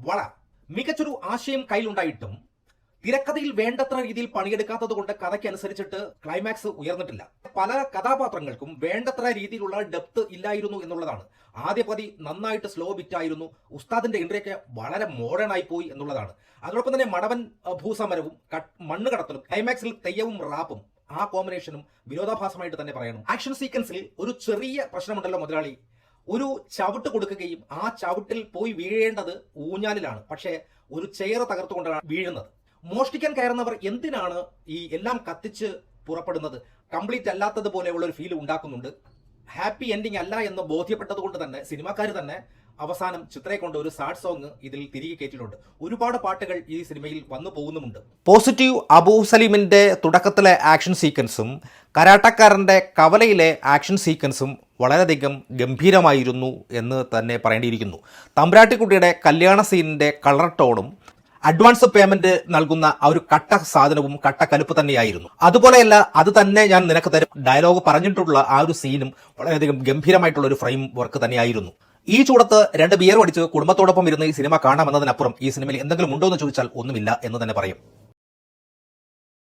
വള മികച്ചൊരു ആശയം കയ്യിലുണ്ടായിട്ടും തിരക്കഥയിൽ വേണ്ടത്ര രീതിയിൽ പണിയെടുക്കാത്തത് കൊണ്ട് കഥയ്ക്ക് അനുസരിച്ചിട്ട് ക്ലൈമാക്സ് ഉയർന്നിട്ടില്ല. പല കഥാപാത്രങ്ങൾക്കും വേണ്ടത്ര രീതിയിലുള്ള ഡെപ്ത് ഇല്ലായിരുന്നു എന്നുള്ളതാണ്. ആദ്യ പതി നന്നായിട്ട് സ്ലോ ബിറ്റായിരുന്നു. ഉസ്താദിന്റെ എൻട്രിയൊക്കെ വളരെ മോഡേൺ ആയി പോയി എന്നുള്ളതാണ്. അതോടൊപ്പം തന്നെ മടവൻ ഭൂസമരവും മണ്ണ് കടത്തലും ക്ലൈമാക്സിൽ തെയ്യവും റാപ്പും ആ കോമ്പിനേഷനും വിരോധാഭാസമായിട്ട് തന്നെ പറയണം. ആക്ഷൻ സീക്വൻസിൽ ഒരു ചെറിയ പ്രശ്നമുണ്ടല്ലോ മുതലാളി. ഒരു ചവിട്ട് കൊടുക്കുകയും ആ ചവിട്ടിൽ പോയി വീഴേണ്ടത് ഊഞ്ഞാലിലാണ്, പക്ഷേ ഒരു ചെയർ തകർത്തുകൊണ്ടാണ് വീഴുന്നത്. മോഷ്ടിക്കാൻ കയറുന്നവർ എന്തിനാണ് ഈ എല്ലാം കത്തിച്ച് പുറപ്പെടുന്നത്? കംപ്ലീറ്റ് അല്ലാത്തതുപോലെയുള്ള ഒരു ഫീൽ ഉണ്ടാക്കുന്നുണ്ട്. ഹാപ്പി എൻഡിങ് അല്ല എന്ന് ബോധ്യപ്പെട്ടത് കൊണ്ട് തന്നെ സിനിമാക്കാർ തന്നെ അവസാനം ചിത്രയെ കൊണ്ട് ഒരു സാഡ് സോങ് ഇതിൽ തിരികെ കയറ്റിയിട്ടുണ്ട്. ഒരുപാട് പാട്ടുകൾ ഈ സിനിമയിൽ വന്നു പോകുന്നുമുണ്ട്. പോസിറ്റീവ് അബൂ സലീമിന്റെ തുടക്കത്തിലെ ആക്ഷൻ സീക്വൻസും കരാട്ടക്കാരന്റെ കവലയിലെ ആക്ഷൻ സീക്വൻസും വളരെയധികം ഗംഭീരമായിരുന്നു എന്ന് തന്നെ പറയേണ്ടിയിരിക്കുന്നു. തമ്പുരാട്ടിക്കുട്ടിയുടെ കല്യാണ സീനിന്റെ കളർ ടോണും അഡ്വാൻസ് പേയ്മെന്റ് നൽകുന്ന ആ ഒരു കട്ട സാധനവും കട്ട കലുപ്പ് തന്നെയായിരുന്നു. അതുപോലെയല്ല അത് തന്നെ ഞാൻ നിനക്ക് തരും ഡയലോഗ് പറഞ്ഞിട്ടുള്ള ആ ഒരു സീനും വളരെയധികം ഗംഭീരമായിട്ടുള്ള ഒരു ഫ്രെയിം വർക്ക് തന്നെയായിരുന്നു. ഈ ചൂടത്ത് 2 ബിയർ അടിച്ച് കുടുംബത്തോടൊപ്പം ഇരുന്ന് ഈ സിനിമ കാണാമെന്നതിനപ്പുറം ഈ സിനിമയിൽ എന്തെങ്കിലും ഉണ്ടോ എന്ന് ചോദിച്ചാൽ ഒന്നുമില്ല എന്ന് തന്നെ പറയും.